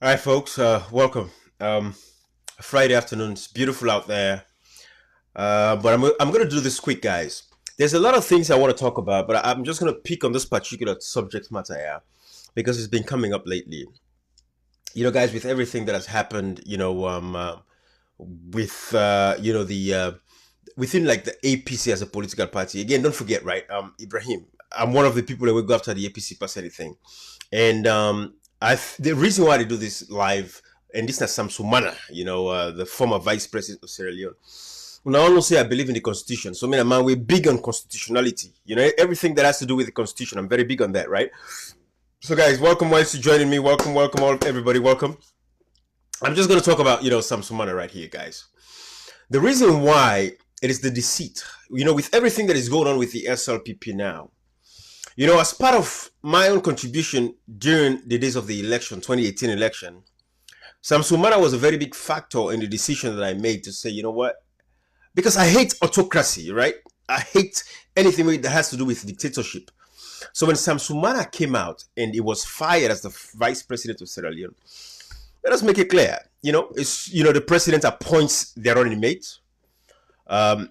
All right, folks, welcome. Friday afternoon, it's beautiful out there. But I'm going to do this quick, guys. There's a lot of things I want to talk about, but I'm just going to pick on this particular subject matter here because it's been coming up lately. You know, guys, with everything that has happened, with, within like the APC as a political party. Again, don't forget, right? Ibrahim, I'm one of the people that will go after the APC plus anything. And the reason why they do this live, and this is Samsumana, the former vice president of Sierra Leone. Now, I don't say I believe in the constitution. So, man, we're big on constitutionality. You know, everything that has to do with the constitution, I'm very big on that, right? So, guys, welcome once you joining me. Welcome, all everybody. Welcome. I'm just going to talk about, Samsumana right here, guys. The reason why it is the deceit, with everything that is going on with the SLPP now. As part of my own contribution during the days of the election, 2018 election, Samsumana was a very big factor in the decision that I made to say, you know what? Because I hate autocracy, right? I hate anything that has to do with dictatorship. So when Samsumana came out and he was fired as the vice president of Sierra Leone, let us make it clear. The president appoints their running mate. The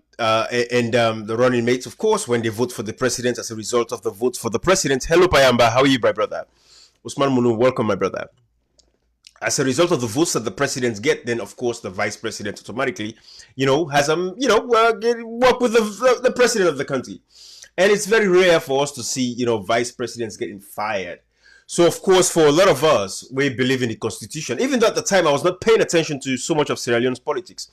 running mates, of course, when they vote for the president as a result of the vote for the president. Hello, Payamba. How are you, my brother? Usman Munu, welcome, my brother. As a result of the votes that the presidents get, then, of course, the vice president automatically, has, work with the president of the country. And it's very rare for us to see, vice presidents getting fired. So, of course, for a lot of us, we believe in the constitution. Even though at the time I was not paying attention to so much of Sierra Leone's politics.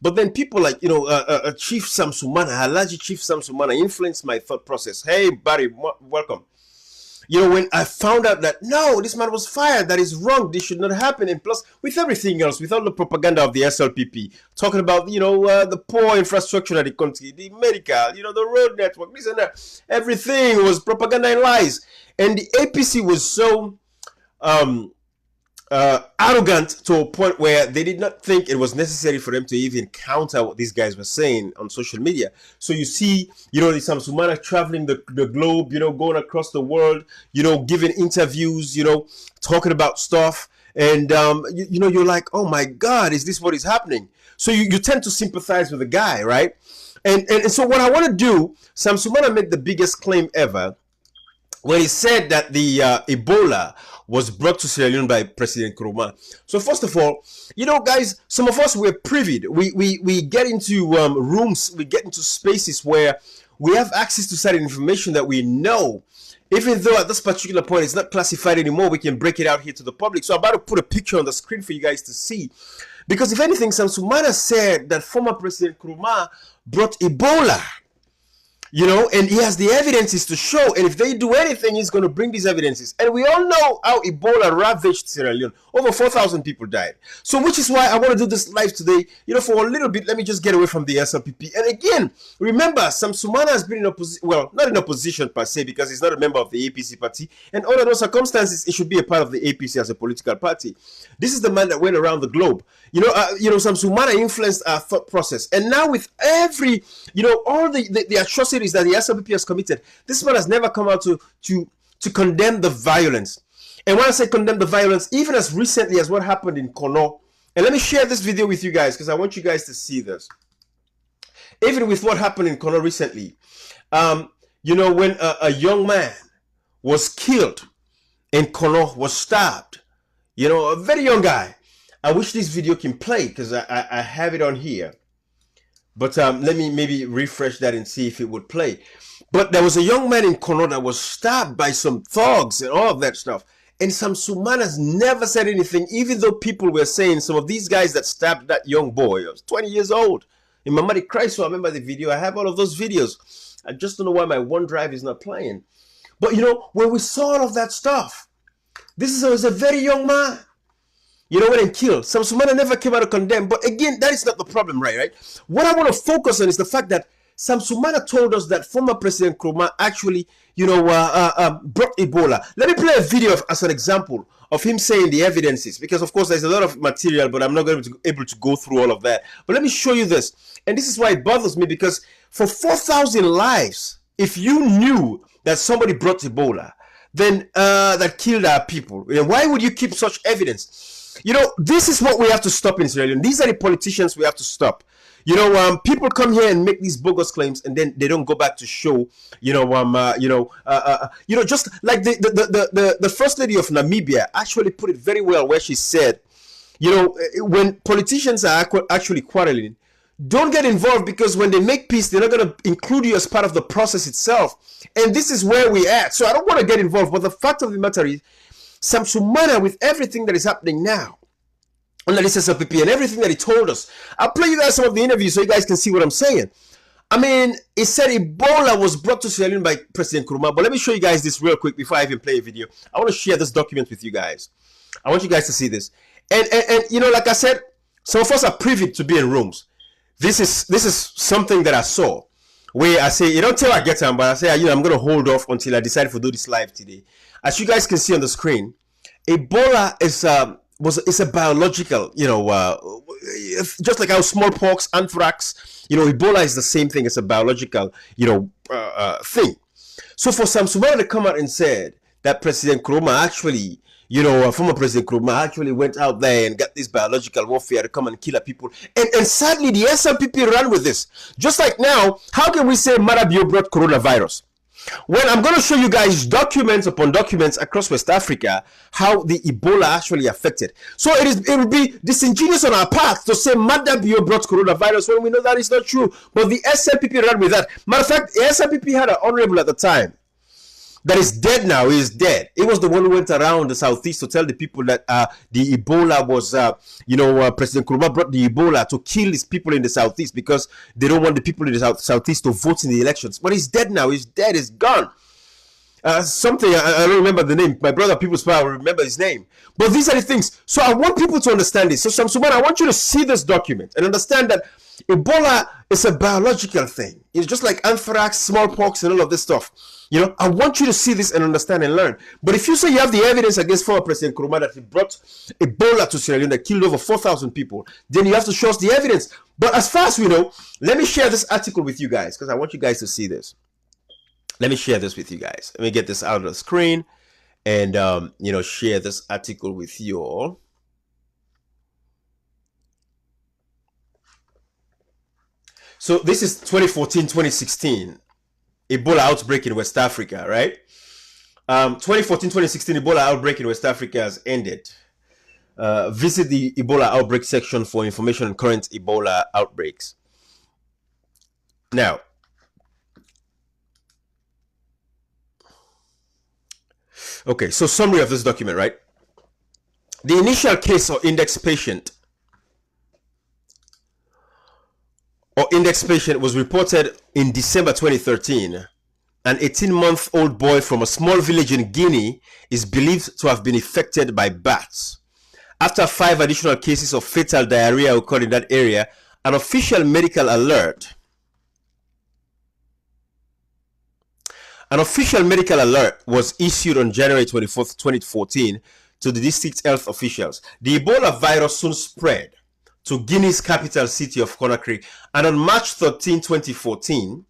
But then people like, Chief Samsumana, Halaji Chief Samsumana influenced my thought process. Hey, Barry, welcome. When I found out that, no, this man was fired, that is wrong, this should not happen. And plus, with everything else, with all the propaganda of the SLPP, talking about, the poor infrastructure of the country, the medical, the road network, this and that, everything was propaganda and lies. And the APC was so arrogant to a point where they did not think it was necessary for them to even counter what these guys were saying on social media. So you see, the Samsumana traveling the globe, going across the world, giving interviews, talking about stuff. And, you're like, oh my God, is this what is happening? So you tend to sympathize with the guy, right? And so what I want to do, Samsumana made the biggest claim ever when he said that the Ebola was brought to Sierra Leone by President Koroma. So first of all, guys, some of us were privy. We get into rooms, we get into spaces where we have access to certain information that we know. Even though at this particular point it's not classified anymore, we can break it out here to the public. So I'm about to put a picture on the screen for you guys to see. Because if anything, Samsumana said that former President Koroma brought Ebola. And he has the evidences to show. And if they do anything, he's going to bring these evidences. And we all know how Ebola ravaged Sierra Leone. Over 4,000 people died. So which is why I want to do this live today. For a little bit, let me just get away from the SLPP. And again, remember, Samsumana has been in opposition. Well, not in opposition per se, because he's not a member of the APC party. And under those circumstances, he should be a part of the APC as a political party. This is the man that went around the globe. Samsumana influenced our thought process. And now with every, all the atrocities that the SLPP has committed, this man has never come out to condemn the violence. And when I say condemn the violence, even as recently as what happened in Kono, and let me share this video with you guys because I want you guys to see this. Even with what happened in Kono recently, when a young man was killed in Kono, was stabbed, a very young guy. I wish this video can play because I have it on here. But let me maybe refresh that and see if it would play. But there was a young man in Kono that was stabbed by some thugs and all of that stuff. And Samsumana's never said anything, even though people were saying some of these guys that stabbed that young boy, was 20 years old. In Mamadi Christ, so I remember the video. I have all of those videos. I just don't know why my OneDrive is not playing. But, when we saw all of that stuff, this was a very young man. Went and killed. Samsumana never came out to condemn. But again, that is not the problem, right? What I want to focus on is the fact that Samsumana told us that former President Koroma actually, brought Ebola. Let me play a video as an example of him saying the evidences, because of course there's a lot of material, but I'm not going to be able to go through all of that. But let me show you this. And this is why it bothers me, because for 4,000 lives, if you knew that somebody brought Ebola, then that killed our people, why would you keep such evidence? You know, this is what we have to stop in Sierra Leone. These are the politicians we have to stop. You know, people come here and make these bogus claims, and then they don't go back to show. Just like the first lady of Namibia actually put it very well, where she said, you know, when politicians are actually quarreling, don't get involved, because when they make peace, they're not going to include you as part of the process itself. And this is where we at. So I don't want to get involved. But the fact of the matter is, Samsumana, with everything that is happening now under this SLPP and everything that he told us, I'll play you guys some of the interviews so you guys can see what I'm saying. I mean, he said Ebola was brought to Sierra Leone by President Koroma. But let me show you guys this real quick before I even play a video. I want to share this document with you guys. I want you guys to see this. And you know, like I said, some of us are privy to be in rooms. This is something that I saw, where I say, you don't tell I get them, but I say, you know, I'm going to hold off until I decide to do this live today. As you guys can see on the screen, Ebola is a biological, you know, just like how smallpox, anthrax, you know, Ebola is the same thing. It's a biological, you know, thing. So for Samsumana to come out and said that President Koroma actually, you know, former President Koroma actually went out there and got this biological warfare to come and kill people. And sadly, the SLPP ran with this. Just like now, how can we say Marabio brought coronavirus? Well, I'm going to show you guys documents upon documents across West Africa how the Ebola actually affected. So it will be disingenuous on our part to say Marabio brought coronavirus when we know that is not true. But the SLPP ran with that. Matter of fact, the SLPP had an honorable at the time that is dead now. He is dead. It was the one who went around the southeast to tell the people that the Ebola was, President Koroma brought the Ebola to kill his people in the southeast because they don't want the people in the southeast to vote in the elections. But he's dead now. He's dead. He's gone. Something, I don't remember the name. My brother, People's Power, will remember his name. But these are the things. So I want people to understand this. So Samsumana, I want you to see this document and understand that Ebola is a biological thing. It's just like anthrax, smallpox, and all of this stuff. You know, I want you to see this and understand and learn. But if you say you have the evidence against former President Koroma that he brought Ebola to Sierra Leone that killed over 4,000 people, then you have to show us the evidence. But as far as we know, let me share this article with you guys because I want you guys to see this. Let me share this with you guys. Let me get this out of the screen and, you know, share this article with you all. So this is 2014-2016 Ebola outbreak in West Africa, right? 2014-2016 Ebola outbreak in West Africa has ended. Visit the Ebola outbreak section for information on current Ebola outbreaks. Now, okay, so summary of this document, right? The initial case or index patient was reported in December 2013. An 18-month-old boy from a small village in Guinea is believed to have been infected by bats. After 5 additional cases of fatal diarrhea occurred in that area, an official medical alert was issued on January 24th, 2014 to the district health officials. The Ebola virus soon spread to Guinea's capital city of Conakry, and on March 13, 2014,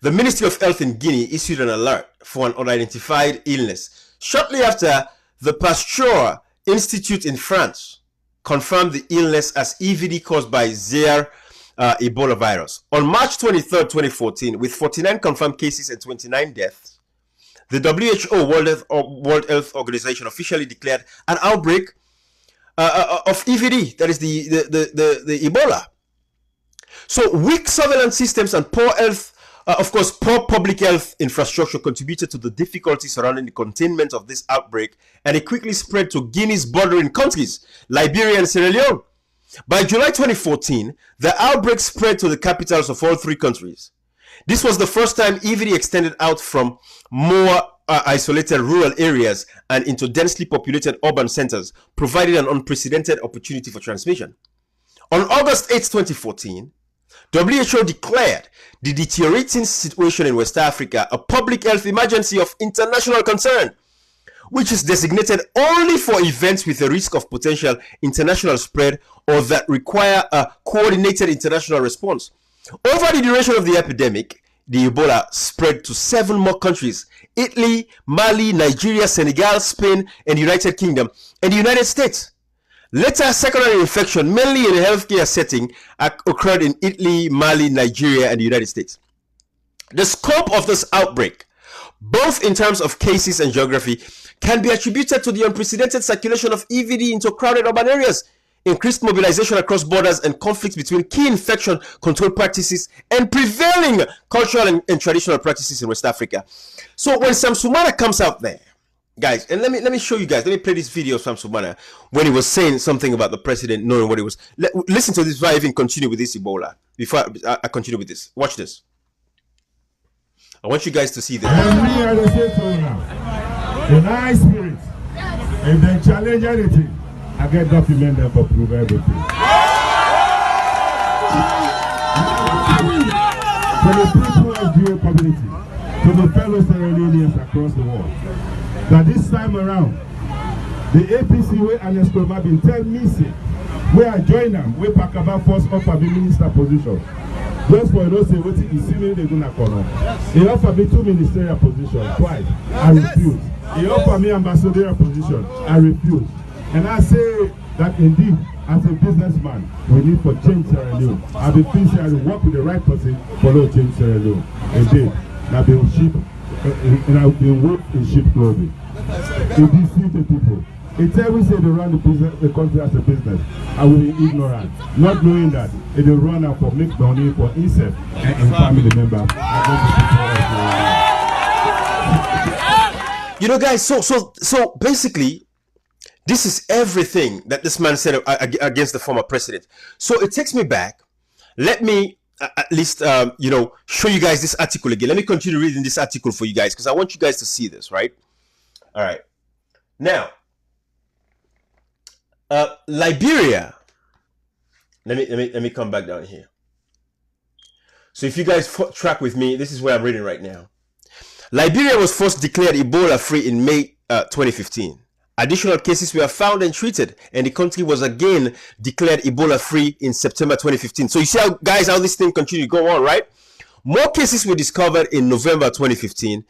the Ministry of Health in Guinea issued an alert for an unidentified illness. Shortly after, the Pasteur Institute in France confirmed the illness as EVD caused by Zaire Ebola virus. On March 23, 2014, with 49 confirmed cases and 29 deaths, the WHO, World Health Organization, officially declared an outbreak of EVD, that is the Ebola. So weak surveillance systems and poor health, of course, poor public health infrastructure contributed to the difficulties surrounding the containment of this outbreak, and it quickly spread to Guinea's bordering countries, Liberia and Sierra Leone. By July 2014, the outbreak spread to the capitals of all 3 countries. This was the first time EVD extended out from more isolated rural areas and into densely populated urban centers, providing an unprecedented opportunity for transmission. On August 8, 2014, WHO declared the deteriorating situation in West Africa a public health emergency of international concern, which is designated only for events with a risk of potential international spread or that require a coordinated international response. Over the duration of the epidemic, the Ebola spread to 7 more countries, Italy, Mali, Nigeria, Senegal, Spain, and United Kingdom, and the United States. Later, secondary infection, mainly in a healthcare setting, occurred in Italy, Mali, Nigeria, and the United States. The scope of this outbreak, both in terms of cases and geography, can be attributed to the unprecedented circulation of EVD into crowded urban areas, increased mobilization across borders, and conflicts between key infection control practices and prevailing cultural and traditional practices in West Africa. So when Samsumana comes out there, guys, and let me show you guys, let me play this video of Samsumana when he was saying something about the president knowing what he was. Listen to this before I even continue with this Ebola. Before I continue with this, watch this. I want you guys to see this. And we are the state owner, in high spirit, and then challenge anything. I get document them for prove everything. To the people of the community, to the fellow Sierra Leoneans across the world, that this time around, the APC way Ernest Bai Koroma been tell me say, where I join them, we pack about first offer the minister position. Just for you say what you see me they do not come. He offered me 2 ministerial positions twice. I refused. He offered me ambassadorial position. I refused. And I say that indeed, as a businessman, we need for change Sierra Leone. I've been thinking I will work with the right person for no change Sierra Leone. Indeed, I've been sheep, and I've been worked in sheep clothing. It deceives the people. It's every say they run the country as a business. I will be ignorant, not knowing that it will run out for make money for himself and family members. You know, guys, so basically, this is everything that this man said against the former president. So it takes me back. Let me at least, you know, show you guys this article again. Let me continue reading this article for you guys because I want you guys to see this, right? All right. Now, Liberia. Let me come back down here. So if you guys track with me, this is where I'm reading right now. Liberia was first declared Ebola free in May 2015. Additional cases were found and treated, and the country was again declared Ebola free in September 2015. So you see how, guys, how this thing continues to go on, right? More cases were discovered in November 2015.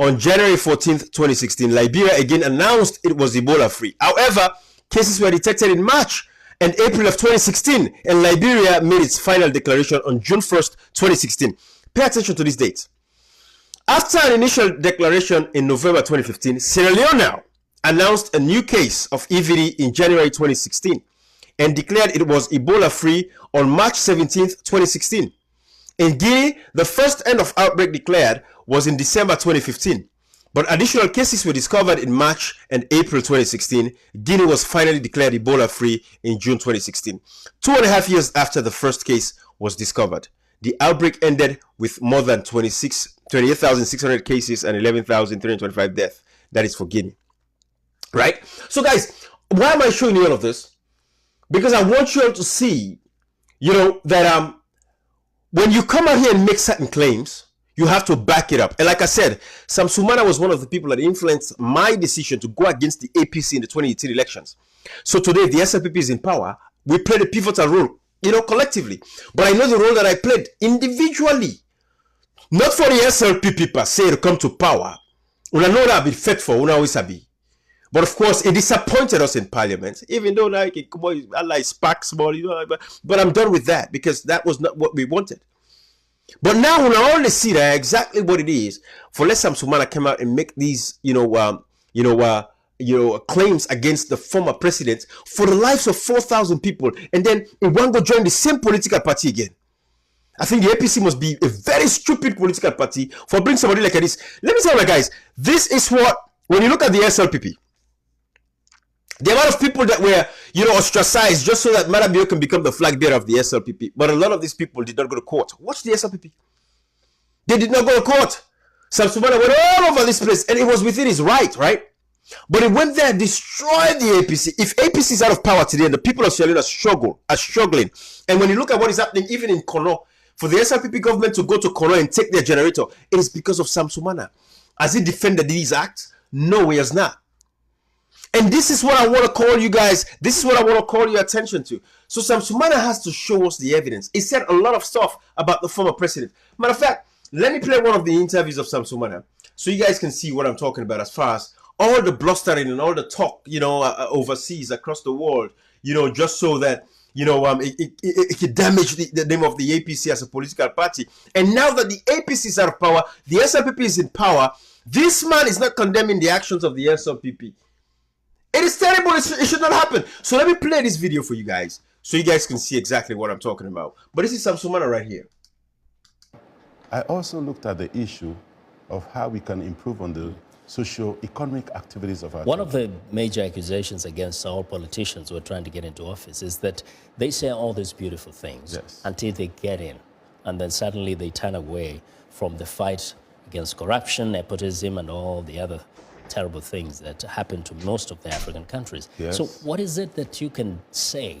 On January 14th, 2016, Liberia again announced it was Ebola free. However, cases were detected in March and April of 2016, and Liberia made its final declaration on June 1st, 2016. Pay attention to this date. After an initial declaration in November 2015, Sierra Leone now announced a new case of EVD in January 2016 and declared it was Ebola free on March 17th, 2016. In Guinea, the first end of outbreak declared was in December 2015, but additional cases were discovered in March and April 2016. Guinea was finally declared Ebola free in June 2016. 2.5 years after the first case was discovered, the outbreak ended with more than 28,600 cases and 11,325 deaths. That is for Guinea. Right? So guys, why am I showing you all of this? Because I want you all to see, you know, that when you come out here and make certain claims, you have to back it up. And like I said, Samsumana was one of the people that influenced my decision to go against the APC in the 2018 elections. So today, the SLPP is in power. We played a pivotal role, you know, collectively. But I know the role that I played individually. Not for the SLPP per se to come to power. Una know that I've been fed for, una always be. But of course, it disappointed us in Parliament, even though now I like spark small, you know. But I'm done with that because that was not what we wanted. But now when I only see that exactly what it is, for let Samsumana come out and make these, claims against the former president for the lives of 4,000 people, and then it won't go join the same political party again. I think the APC must be a very stupid political party for bringing somebody like this. Let me tell you, guys, this is what, when you look at the SLPP, the amount of people that were, you know, ostracized just so that Madam can become the flag bearer of the SLPP. But a lot of these people did not go to court. Watch the SLPP. They did not go to court. Samsumana went all over this place, and it was within his right? But it went there and destroyed the APC. If APC is out of power today, and the people of Sierra Leone are struggling, and when you look at what is happening, even in Kono, for the SLPP government to go to Kono and take their generator, it is because of Samsumana. Has he defended these acts? No, he has not. And this is what I want to call you guys, this is what I want to call your attention to. So Samsumana has to show us the evidence. He said a lot of stuff about the former president. Matter of fact, let me play one of the interviews of Samsumana. so you guys can see what I'm talking about as far as all the blustering and all the talk, overseas across the world, just so that, it could damage the name of the APC as a political party. And now that the APC is out of power, the SLPP is in power, this man is not condemning the actions of the SLPP. It is terrible. It should not happen. So let me play this video for you guys so you guys can see exactly what I'm talking about. But this is Samsumana right here. I also looked at the issue of how we can improve on the socio-economic activities of our One of the major accusations against all politicians who are trying to get into office is that they say all these beautiful things until they get in, and then suddenly they turn away from the fight against corruption, nepotism, and all the other terrible things that happen to most of the African countries. Yes. So what is it that you can say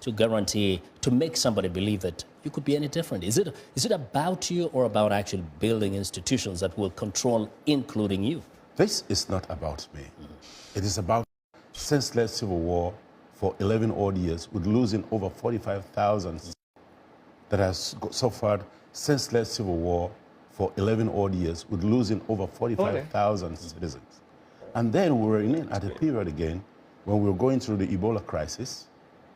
to guarantee, to make somebody believe that you could be any different? Is it about you or about actually building institutions that will control, including you? This is not about me. It is about senseless civil war for 11 odd years with losing over 45,000 that has suffered senseless civil war for 11 odd years with losing over 45,000 citizens. And then we were at a period again when we were going through the Ebola crisis,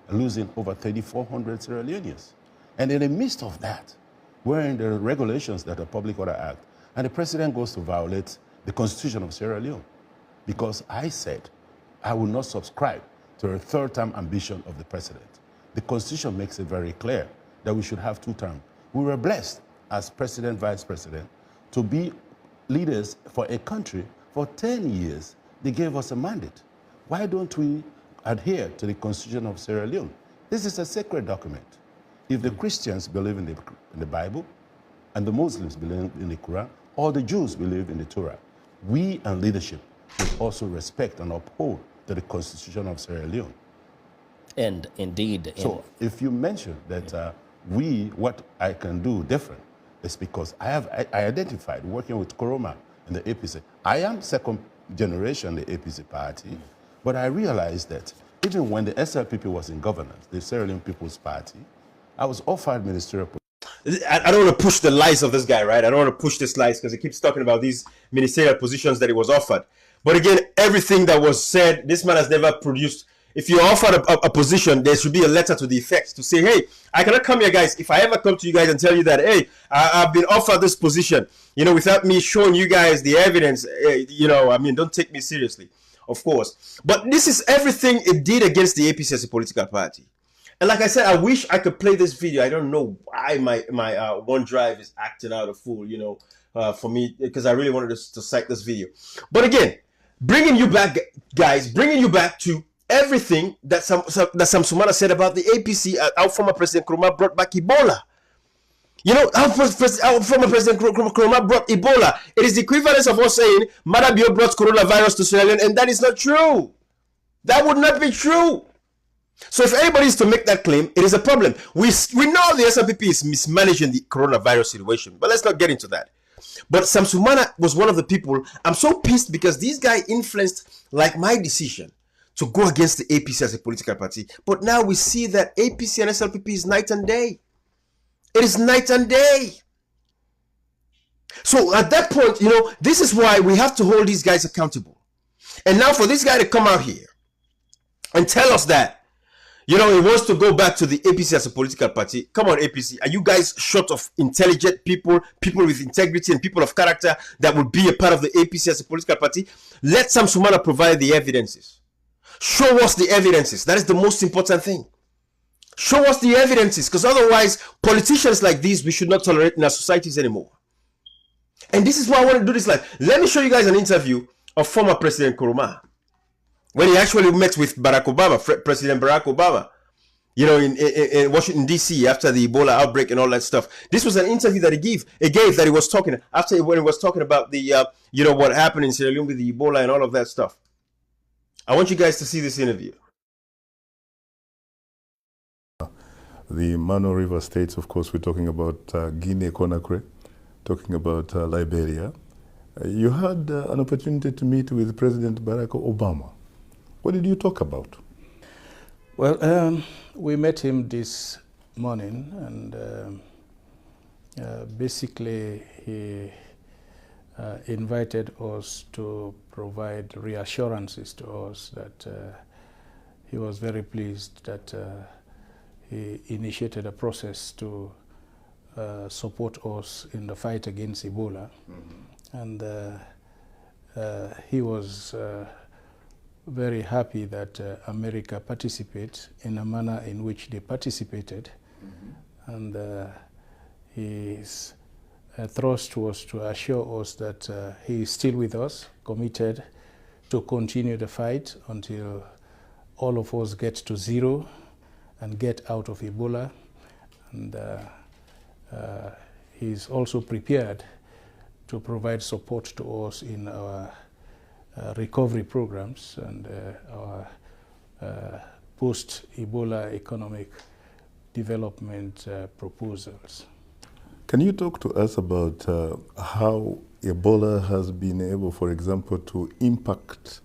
losing over 3,400 Sierra Leoneans. And in the midst of that, we're in the regulations that are Public Order Act, and the president goes to violate the Constitution of Sierra Leone because I said I will not subscribe to a third-term ambition of the president. The Constitution makes it very clear that we should have two terms. We were blessed as president, vice president, to be leaders for a country for 10 years. They gave us a mandate. Why don't we adhere to the Constitution of Sierra Leone? This is a sacred document. If the Christians believe in the Bible, and the Muslims believe in the Quran, or the Jews believe in the Torah, we and leadership should also respect and uphold the Constitution of Sierra Leone. And indeed... So if you mention that what I can do different, it's because I identified working with Koroma in the APC. I am second generation the APC party, but I realized that even when the SLPP was in governance, the Sierra Leone People's Party, I was offered ministerial positions. I don't want to push the lies of this guy, right? I don't want to push this lies because he keeps talking about these ministerial positions that he was offered. But again, everything that was said, this man has never produced. If you're offered a position, there should be a letter to the effect to say, hey, I cannot come here, guys. If I ever come to you guys and tell you that, hey, I've been offered this position, without me showing you guys the evidence, don't take me seriously, of course. But this is everything it did against the APC as a political party. And like I said, I wish I could play this video. I don't know why my OneDrive is acting out of full, for me, because I really wanted to cite this video. But again, bringing you back, guys, to everything that Samsumana said about the APC. Our former President Koroma brought back Ebola. Our former President Koroma brought Ebola. It is the equivalence of us saying Madabio brought coronavirus to Sierra Leone, and that is not true. That would not be true. So if anybody is to make that claim, it is a problem. We know the SLPP is mismanaging the coronavirus situation, but let's not get into that. But Samsumana was one of the people. I'm so pissed because this guy influenced my decision to go against the APC as a political party. But now we see that APC and SLPP is night and day. It is night and day. So at that point, this is why we have to hold these guys accountable. And now for this guy to come out here and tell us that, he wants to go back to the APC as a political party. Come on, APC. Are you guys short of intelligent people with integrity and people of character that would be a part of the APC as a political party? Let Samsumana provide the evidences. Show us the evidences. That is the most important thing. Show us the evidences, because otherwise, politicians like these, we should not tolerate in our societies anymore. And this is why I want to do this live. Let me show you guys an interview of former President Koroma, when he actually met with Barack Obama, President Barack Obama, in Washington, D.C. after the Ebola outbreak and all that stuff. This was an interview that he gave that he was talking, when he was talking about the, what happened in Sierra Leone with the Ebola and all of that stuff. I want you guys to see this interview. The Mano River states, of course, we're talking about Guinea-Conakry, talking about Liberia. You had an opportunity to meet with President Barack Obama. What did you talk about? Well, we met him this morning, and basically he invited us to provide reassurances to us that he was very pleased that he initiated a process to support us in the fight against Ebola. And he was very happy that America participates in a manner in which they participated. And his thrust was to assure us that he is still with us, committed to continue the fight until all of us get to zero and get out of Ebola. And he's also prepared to provide support to us in our recovery programs and our post-Ebola economic development proposals. Can you talk to us about how Ebola has been able, for example, to impact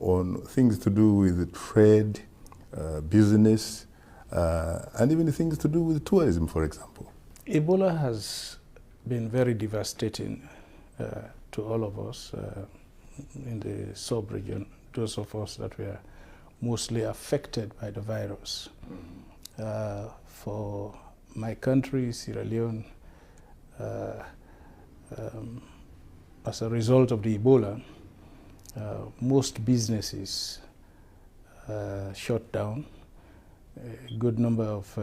on things to do with trade, business, and even things to do with tourism, for example? Ebola has been very devastating to all of us in the sub-region, those of us that were mostly affected by the virus. For my country, Sierra Leone, as a result of the Ebola, most businesses shut down. A good number of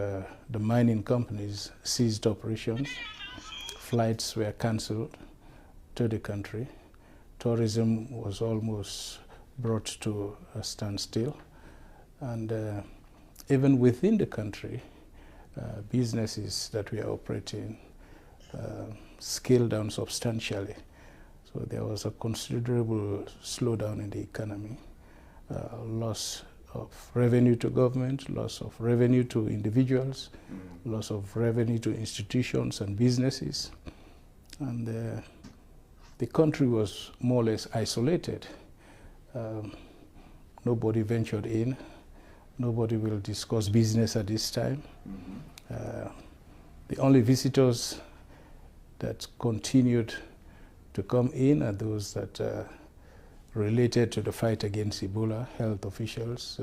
the mining companies ceased operations. Flights were cancelled to the country. Tourism was almost brought to a standstill. And even within the country, businesses that we are operating scaled down substantially. So there was a considerable slowdown in the economy, loss of revenue to government, loss of revenue to individuals, loss of revenue to institutions and businesses. And the country was more or less isolated. Nobody ventured in. Nobody will discuss business at this time. The only visitors that continued to come in are those that related to the fight against Ebola, health officials,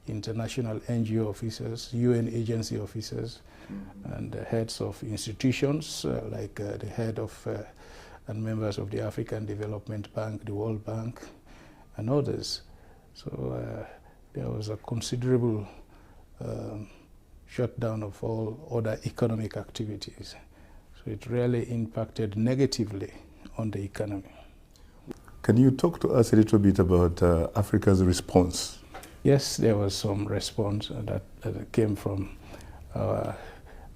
international NGO officers, UN agency officers, and the heads of institutions like the head of and members of the African Development Bank, the World Bank, and others. So there was a considerable shutdown of all other economic activities. So it really impacted negatively on the economy. Can you talk to us a little bit about Africa's response? Yes, there was some response that came from our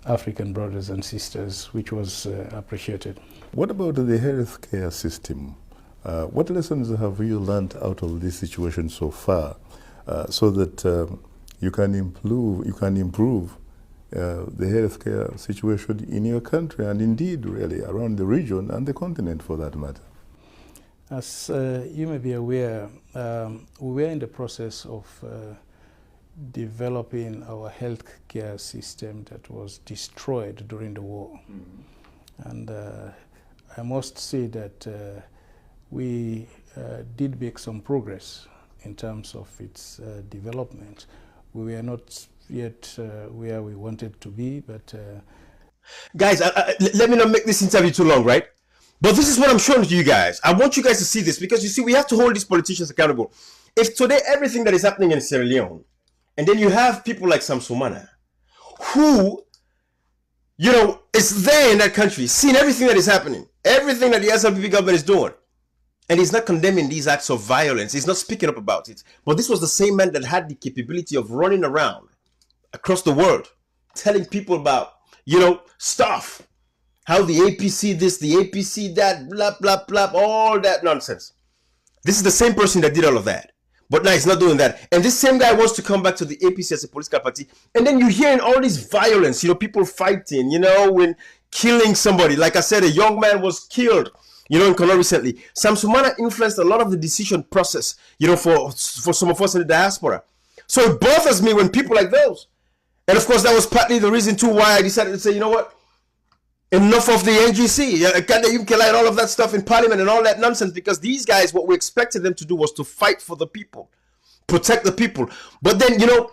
African brothers and sisters, which was appreciated. What about the healthcare system? What lessons have you learned out of this situation so far, so that you can improve the healthcare situation in your country and indeed really around the region and the continent for that matter? As you may be aware, we were in the process of developing our healthcare system that was destroyed during the war. And I must say that we did make some progress in terms of its development. We were not yet where we wanted to be, but... Guys, let me not make this interview too long, right? But this is what I'm showing to you guys. I want you guys to see this because you see, we have to hold these politicians accountable. If today everything that is happening in Sierra Leone, and then you have people like Samsumana, who, you know, is there in that country, seeing everything that is happening, everything that the SLPP government is doing, and he's not condemning these acts of violence, he's not speaking up about it. But this was the same man that had the capability of running around across the world, telling people about, you know, stuff. How the APC this, the APC that, blah, blah, blah, all that nonsense. This is the same person that did all of that. But now he's not doing that. And this same guy wants to come back to the APC as a political party. And then you're hearing all this violence, you know, people fighting, you know, when killing somebody. Like I said, a young man was killed, you know, in Kano recently. Samsumana influenced a lot of the decision process, you know, for some of us in the diaspora. So it bothers me when people like those. And of course, that was partly the reason too why I decided to say, you know what? Enough of the NGC, can they and all of that stuff in parliament and all that nonsense, because these guys, what we expected them to do was to fight for the people, protect the people. But then, you know,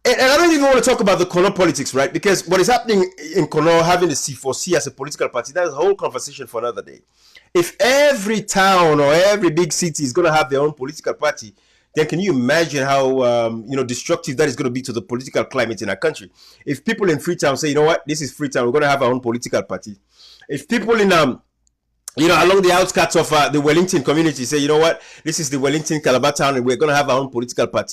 and I don't even want to talk about the Kono politics, right? Because what is happening in Kono, having the C4C as a political party, that's a whole conversation for another day. If every town or every big city is going to have their own political party, then can you imagine how you know, destructive that is going to be to the political climate in our country? If people in Freetown say, you know what, this is Freetown, we're going to have our own political party. If people in you know, along the outskirts of the Wellington community say, you know what, this is the Wellington Calabar town, and we're going to have our own political party.